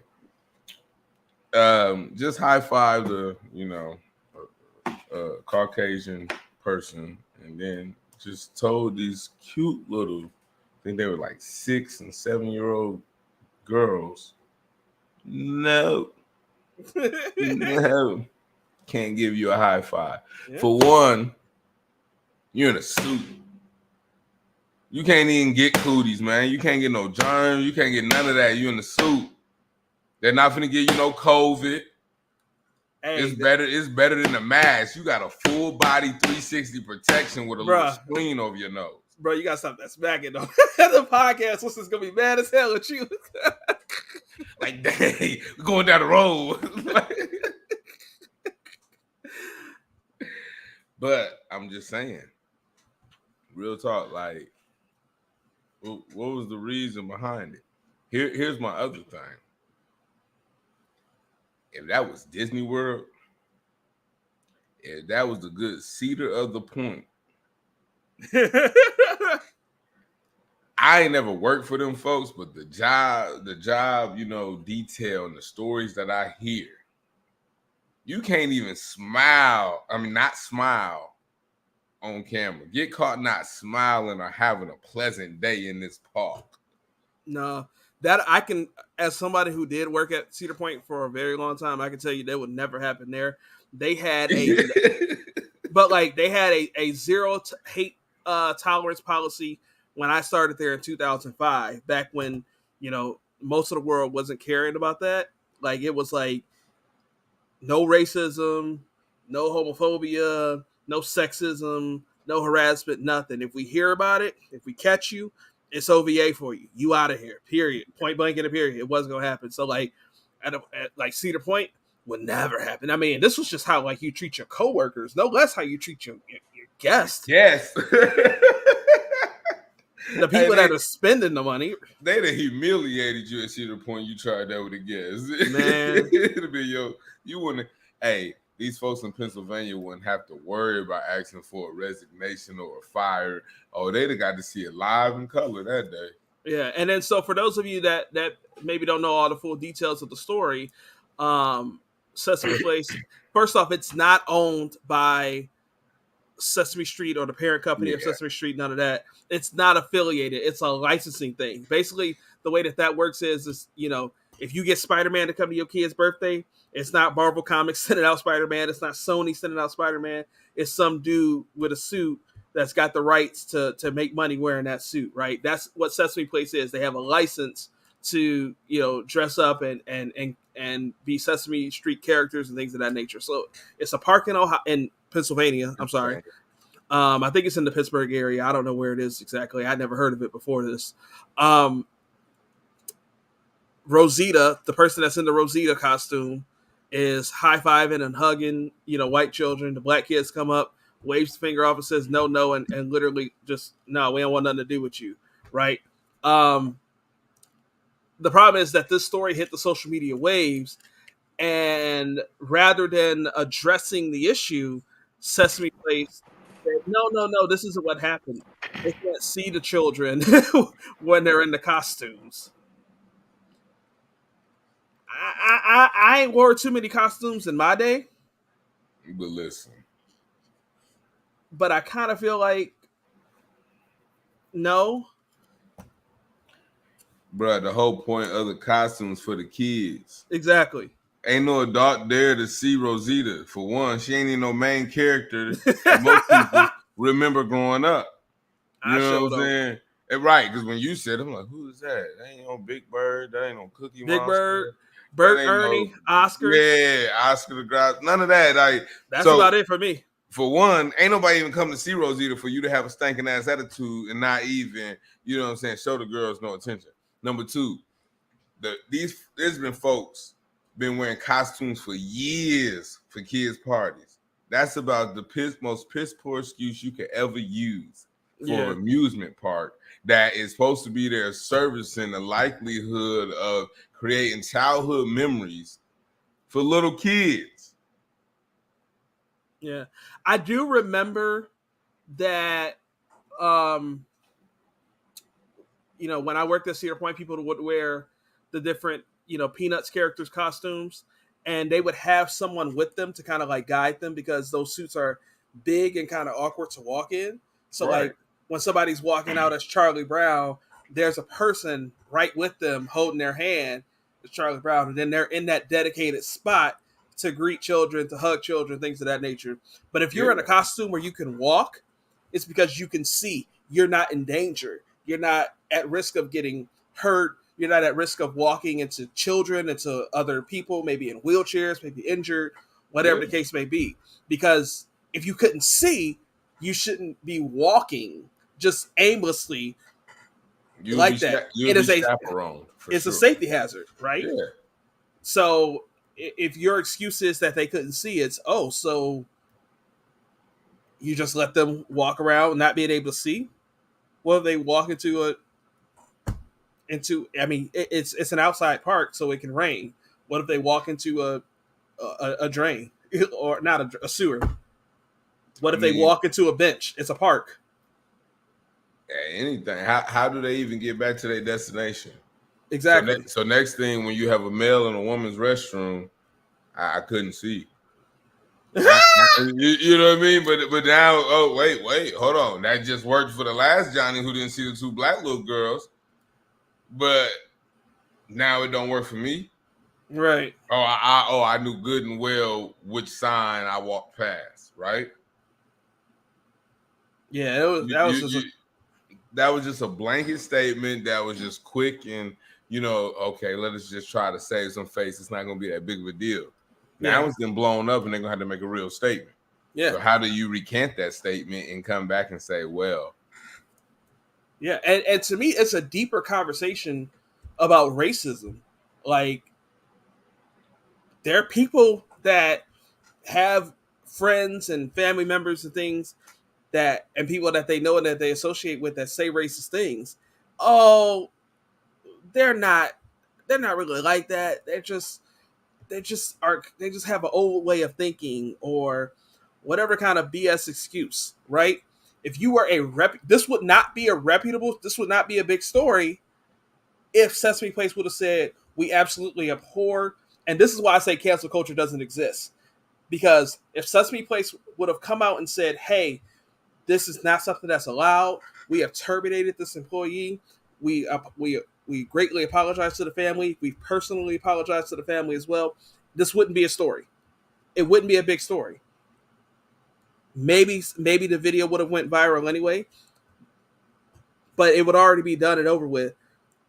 Just high-fived a, you know, a Caucasian person, and then just told these cute little, I think they were like 6 and 7-year-old girls, no, can't give you a high five. Yeah. For one, you're in a suit. You can't even get cooties, man. You can't get no germs. You can't get none of that. You in the suit. They're not finna give you no COVID. Hey, it's better than the mask. You got a full body 360 protection with a little screen over your nose. Bro, you gotta stop that smacking though. The podcast listeners gonna be mad as hell at you. Like, dang, we're going down the road. But I'm just saying, real talk, like, what was the reason behind it? Here's my other thing. If that was Disney World, if that was the good cedar of the point, I ain't never worked for them folks, but the job, you know, detail and the stories that I hear, you can't even smile. I mean, not smile on camera. Get caught not smiling or having a pleasant day in this park. No, that I can, as somebody who did work at Cedar Point for a very long time, I can tell you that would never happen there. They had they had a zero hate tolerance policy when I started there in 2005, back when, most of the world wasn't caring about that. Like, it was like, no racism, no homophobia, no sexism, no harassment, nothing. If we hear about it, if we catch you, it's OVA for you. You out of here. Period. Point blank in a period. It wasn't gonna happen. So like, at Cedar Point would never happen. I mean, this was just how like you treat your coworkers, no less how you treat your guests. Yes. The people that are spending the money. They'd have humiliated you at Cedar Point. You tried that with a guest. Man. It'd be you wouldn't. Hey, these folks in Pennsylvania wouldn't have to worry about asking for a resignation or a fire. Oh, they'd have got to see it live in color that day. Yeah, and then so for those of you that maybe don't know all the full details of the story, Sesame Place, first off, it's not owned by Sesame Street or the parent company of Sesame Street, none of that. It's not affiliated. It's a licensing thing. Basically, the way that works is if you get Spider-Man to come to your kid's birthday, it's not Marvel Comics sending out Spider-Man. It's not Sony sending out Spider-Man. It's some dude with a suit that's got the rights to make money wearing that suit, right? That's what Sesame Place is. They have a license to, dress up and be Sesame Street characters and things of that nature. So it's a park in Pennsylvania. I'm sorry. I think it's in the Pittsburgh area. I don't know where it is exactly. I'd never heard of it before this. Rosita, the person that's in the Rosita costume, is high-fiving and hugging, white children. The black kids come up, waves the finger off and says no, and literally just, no, we don't want nothing to do with you, right? The problem is that this story hit the social media waves, and rather than addressing the issue, Sesame Place said, no, this isn't what happened. They can't see the children when they're in the costumes. I ain't wore too many costumes in my day. But listen. But I kind of feel like, no. Bruh, the whole point of the costumes for the kids. Exactly. Ain't no adult there to see Rosita. For one, she ain't even no main character that most people remember growing up. You know what I'm saying? Right, because when you said, I'm like, who is that? That ain't no Big Bird. That ain't no Cookie Monster. Big Bird. Bert, Ernie, Oscar. Yeah, Oscar the Grouch. None of that. That's about it for me. For one, ain't nobody even come to see Rosita for you to have a stinking ass attitude and not even, show the girls no attention. Number two, there's been folks been wearing costumes for years for kids' parties. That's about the most piss poor excuse you could ever use for an amusement park that is supposed to be there servicing the likelihood of creating childhood memories for little kids. Yeah. I do remember that, when I worked at Cedar Point, people would wear the different, Peanuts characters' costumes, and they would have someone with them to kind of like guide them because those suits are big and kind of awkward to walk in. So like when somebody's walking out as Charlie Brown, there's a person right with them holding their hand as Charlie Brown, and then they're in that dedicated spot to greet children, to hug children, things of that nature. But if you're in a costume where you can walk, it's because you can see. You're not in danger. You're not at risk of getting hurt. You're not at risk of walking into children, into other people, maybe in wheelchairs, maybe injured, whatever the case may be. Because if you couldn't see, you shouldn't be walking just aimlessly like that. It is a safety hazard, right? Yeah. So if your excuse is that they couldn't see, it's, so you just let them walk around not being able to see? Well, they walk into it's an outside park, so it can rain. What if they walk into a drain or not a sewer? What if they walk into a bench? It's a park. Anything. How do they even get back to their destination? Exactly. So next thing, when you have a male in a woman's restroom, I couldn't see. You know what I mean? But now, oh wait, hold on. That just worked for the last Johnny who didn't see the two black little girls, but now it don't work for me. Right. I knew good and well which sign I walked past. Right. Yeah, That was just a blanket statement. That was just quick and okay. Let us just try to save some face. It's not going to be that big of a deal. Now it's been blown up, and they're going to have to make a real statement. Yeah. So how do you recant that statement and come back and say, well? Yeah, and to me, it's a deeper conversation about racism. Like, there are people that have friends and family members and things and people that they know and that they associate with that say racist things. Oh, they're not really like that. They just have an old way of thinking or whatever kind of BS excuse, right? If you were this would not be a big story if Sesame Place would have said, we absolutely abhor, and this is why I say cancel culture doesn't exist. Because if Sesame Place would have come out and said, hey, this is not something that's allowed, we have terminated this employee, we greatly apologize to the family, we personally apologize to the family as well, this wouldn't be a story. It wouldn't be a big story. Maybe the video would have went viral anyway, but it would already be done and over with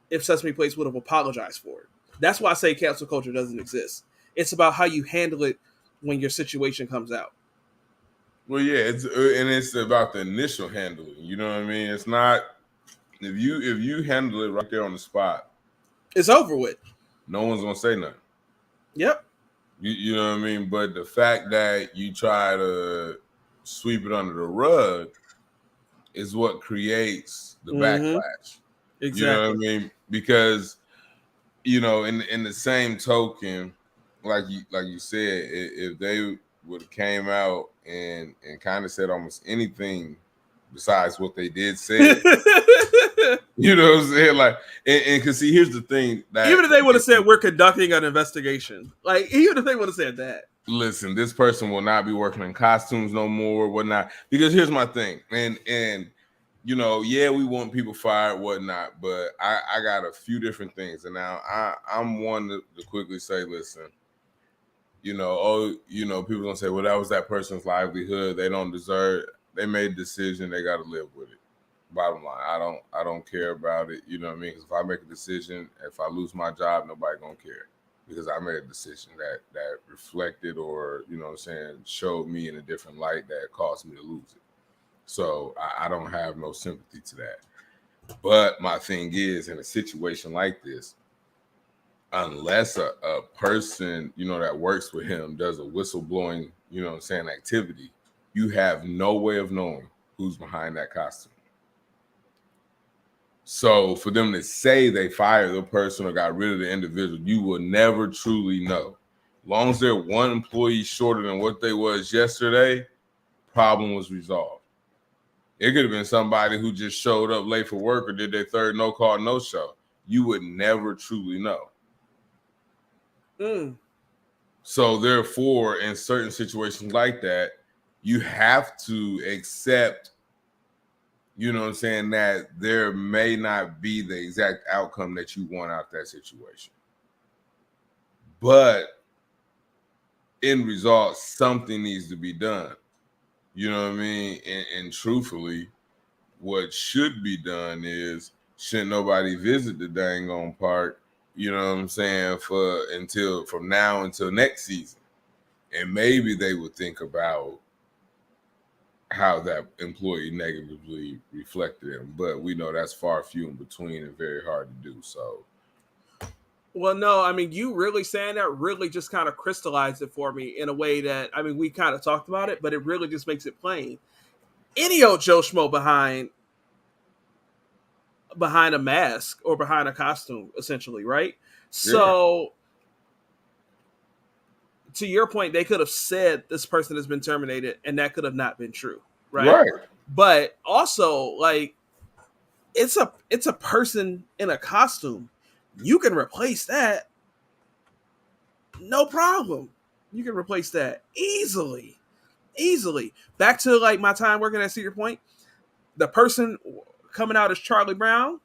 if Sesame Place would have apologized for it. That's why I say cancel culture doesn't exist. It's about how you handle it when your situation comes out. Well, yeah, it's about the initial handling. You know what I mean? It's not if you handle it right there on the spot, it's over with. No one's gonna say nothing. Yep. You know what I mean? But the fact that you try to sweep it under the rug is what creates the backlash. Exactly. You know what I mean? Because in the same token, like you said, if they would have came out and kind of said almost anything besides what they did say, you know what I'm saying? Like, and because see, here's the thing that even if they would have said we're conducting an investigation, like even if they would have said that, listen, this person will not be working in costumes no more, whatnot. Because here's my thing, and yeah, we want people fired, whatnot, but I got a few different things, and now I'm one to quickly say, listen, people gonna say, well, that was that person's livelihood, they don't deserve, they made a decision, they got to live with it. Bottom line, I don't care about it. You know what I mean? Because if I make a decision, if I lose my job, nobody gonna care because I made a decision that reflected or showed me in a different light that caused me to lose it. So I don't have no sympathy to that. But my thing is, in a situation like this, unless a person that works with him does a whistleblowing activity, you have no way of knowing who's behind that costume. So for them to say they fired the person or got rid of the individual, you will never truly know. As long as they're one employee shorter than what they was yesterday, problem was resolved. It could have been somebody who just showed up late for work or did their third no call, no show. You would never truly know. So therefore, in certain situations like that, you have to accept that there may not be the exact outcome that you want out that situation. But in result, something needs to be done. You know what I mean? And truthfully, what should be done is shouldn't nobody visit the dang on park, you know what I'm saying, from now until next season. And maybe they would think about how that employee negatively reflected him, but we know that's far few in between and very hard to do. So, well, no, I mean, you really saying that really just kind of crystallized it for me in a way that, I mean, we kind of talked about it, but it really just makes it plain. Any old Joe Schmo behind a mask or behind a costume, essentially, right? Yeah. So, to your point, they could have said this person has been terminated, and that could have not been true, right? But also, like, it's a person in a costume. You can replace that, no problem. You can replace that easily. Back to like my time working at Cedar Point, the person coming out as Charlie Brown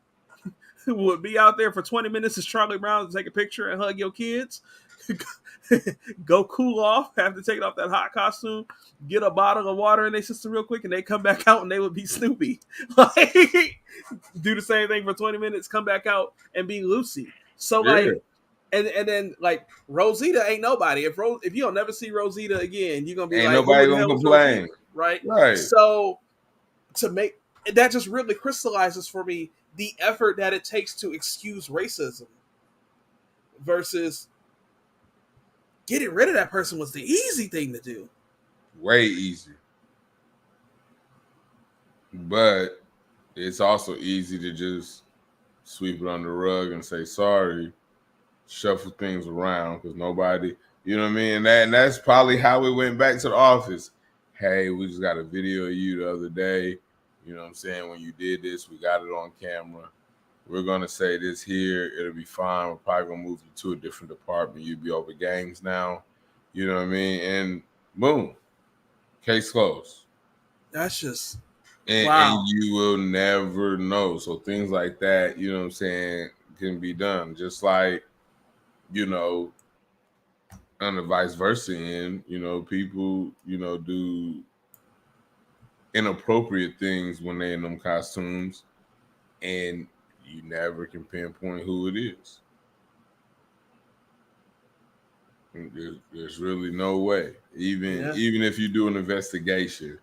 who would be out there for 20 minutes as Charlie Brown to take a picture and hug your kids. Go cool off after taking off that hot costume, get a bottle of water in their system real quick, and they come back out and they would be Snoopy. Like, do the same thing for 20 minutes, come back out and be Lucy. So like, and then like Rosita ain't nobody. If you don't never see Rosita again, you're gonna be ain't like, nobody who the gonna hell is complain, Rosita? Right? Right. So to make that just really crystallizes for me the effort that it takes to excuse racism versus getting rid of that person was the easy thing to do. Way easier. But it's also easy to just sweep it under the rug and say sorry, shuffle things around because nobody, you know what I mean? And that's probably how we went back to the office. Hey, we just got a video of you the other day. You know what I'm saying? When you did this, we got it on camera. We're going to say this here. It'll be fine. We're probably going to move you to a different department. You'll be over games now. You know what I mean? And boom, case closed. That's just, and you will never know. So things like that, you know what I'm saying, can be done. Just like, you know, on the vice versa end, you know, people, you know, do inappropriate things when they're in them costumes, and you never can pinpoint who it is. There's really no way. Even if you do an investigation,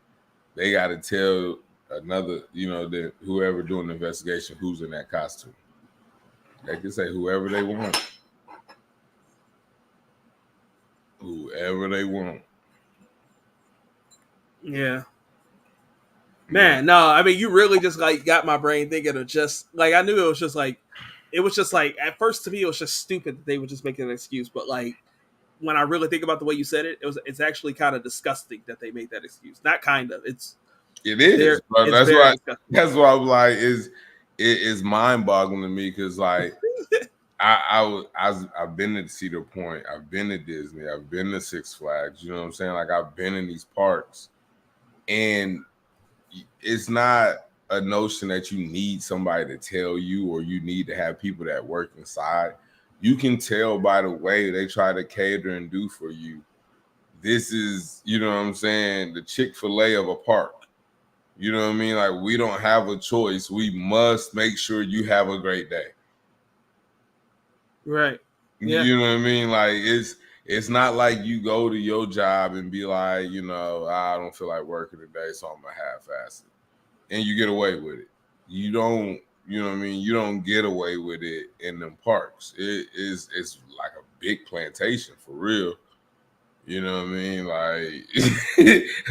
they got to tell another, you know, that whoever doing the investigation who's in that costume. They can say whoever they want. Whoever they want. Yeah. Man, no, I mean, you really just like got my brain thinking of just like, I knew it was just like at first to me it was just stupid that they would just make an excuse, but like when I really think about the way you said it, it's actually kind of disgusting that they made that excuse. Not kind of, it is. That's why I'm like, it's mind boggling to me because like I've been to Cedar Point, I've been to Disney, I've been to Six Flags. You know what I'm saying? Like I've been in these parks, and it's not a notion that you need somebody to tell you or you need to have people that work inside. You can tell by the way they try to cater and do for you. This is, you know what I'm saying, the Chick-fil-A of a park. You know what I mean? Like, we don't have a choice. We must make sure you have a great day. Right. Yeah. You know what I mean? Like, it's not like you go to your job and be like, you know, I don't feel like working today, so I'm going to half-ass it. And you get away with it. You don't, you know what I mean? You don't get away with it in them parks. It's like a big plantation for real. You know what I mean? Like,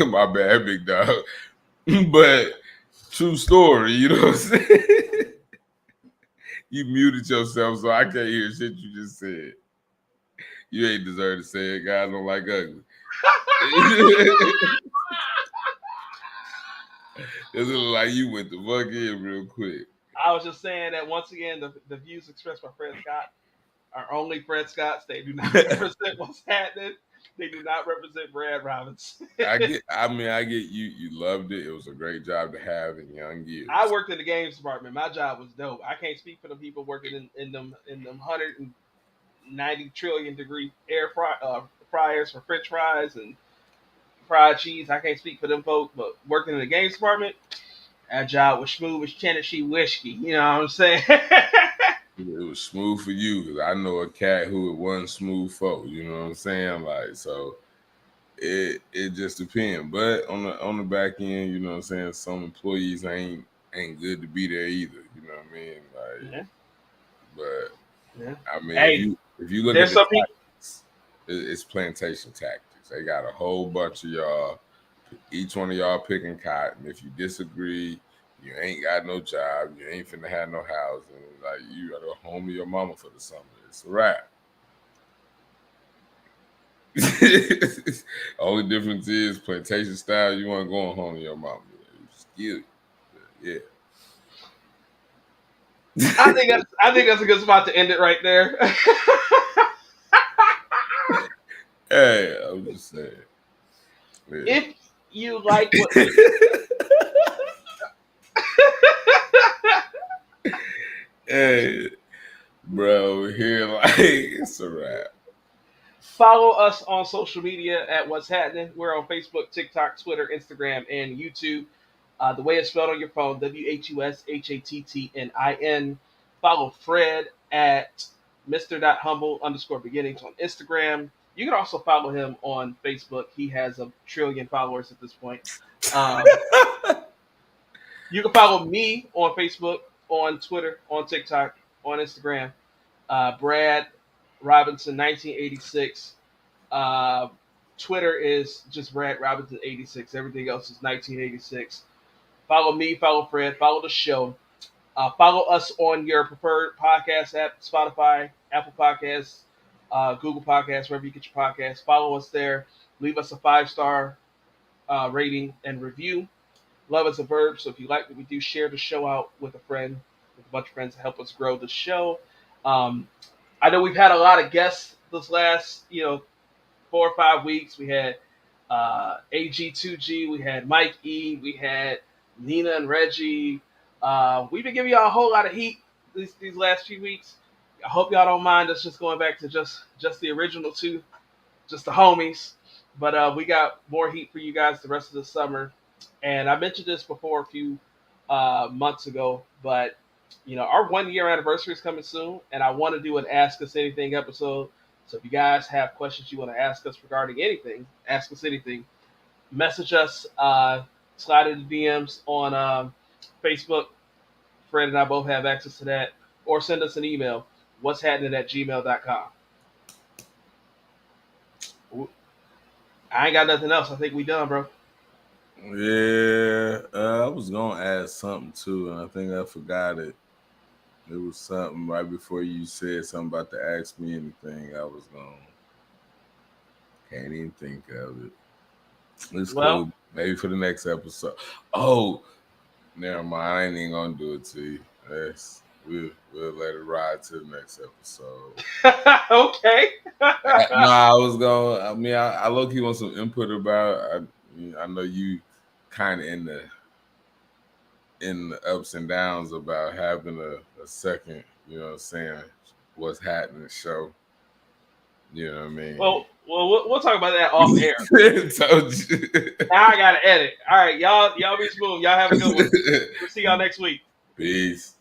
my bad, big dog. But true story, you know what I'm saying? You muted yourself, so I can't hear shit you just said. You ain't deserve to say it. Guys don't like ugly. It look like you went the fuck in real quick. I was just saying that once again, the views expressed by Fred Scott are only Fred Scott's. They do not represent Whus Hattnin. They do not represent Brad Robbins. I get you loved it. It was a great job to have in young years. I worked in the games department. My job was dope. I can't speak for the people working in them 190 trillion degree air fryers for French fries and fried cheese. I can't speak for them folks, but working in the games department, that job was smooth as Tennessee whiskey. You know what I'm saying? It was smooth for you because I know a cat who it wasn't smooth for. You know what I'm saying? Like, so it just depends. But on the back end, you know what I'm saying, some employees ain't good to be there either. You know what I mean? Like, but I mean, if you look at the tactics, it's plantation tactics. They got a whole bunch of y'all. Each one of y'all picking cotton. If you disagree, you ain't got no job. You ain't finna have no housing. Like, you gotta go home to your mama for the summer. It's a wrap. Only difference is plantation style. You want to go home to your mama. Just get it. Yeah. I think that's a good spot to end it right there. Hey, I'm just saying. Yeah. If you like what Hey, bro, here like it's a wrap. follow us on social media at Whus Hattnin. We're on Facebook, TikTok, Twitter, Instagram, and YouTube. The way it's spelled on your phone, WHUSHATTNIN. Follow Fred at Mr.Humble_beginnings on Instagram. You can also follow him on Facebook. He has 1,000,000,000 followers at this point. Um, you can follow me on Facebook, on Twitter, on TikTok, on Instagram. Brad Robinson, 1986. Uh, Twitter is just Brad Robinson 86. Everything else is 1986. Follow me, follow Fred, follow the show. Follow us on your preferred podcast app, Spotify, Apple Podcasts, Google Podcasts, wherever you get your podcasts. Follow us there. Leave us a 5-star rating and review. Love is a verb, so if you like what we do, share the show out with a friend, with a bunch of friends to help us grow the show. Um, I know we've had a lot of guests this last, 4 or 5 weeks. We had AG2G, we had Mike E, we had Nina and Reggie. We've been giving y'all a whole lot of heat these last few weeks. I hope y'all don't mind us just going back to just the original two, just the homies. But we got more heat for you guys the rest of the summer. And I mentioned this before a few months ago, but our 1 year anniversary is coming soon, and I want to do an Ask Us Anything episode. So if you guys have questions you want to ask us regarding anything, ask us anything. Message us, slide in the DMs on Facebook. Fred and I both have access to that. Or send us an email, whushattnin@gmail.com. I ain't got nothing else. I think we done, bro. Yeah, I was gonna add something too, and I think I forgot it. It was something right before you said something about to ask me anything. I was gonna can't even think of it. It's cool. Maybe for the next episode. Oh, never mind. I ain't even gonna do it to you. Yes, we'll let it ride to the next episode. Okay. No, I was going. I mean, I low key want some input about. I know you kind of in the ups and downs about having a second. You know what I'm saying? What's happening? Show. You know what I mean? Well, we'll talk about that off air. Told you. Now I gotta edit. All right, y'all be smooth. Y'all have a good one. We'll see y'all next week. Peace.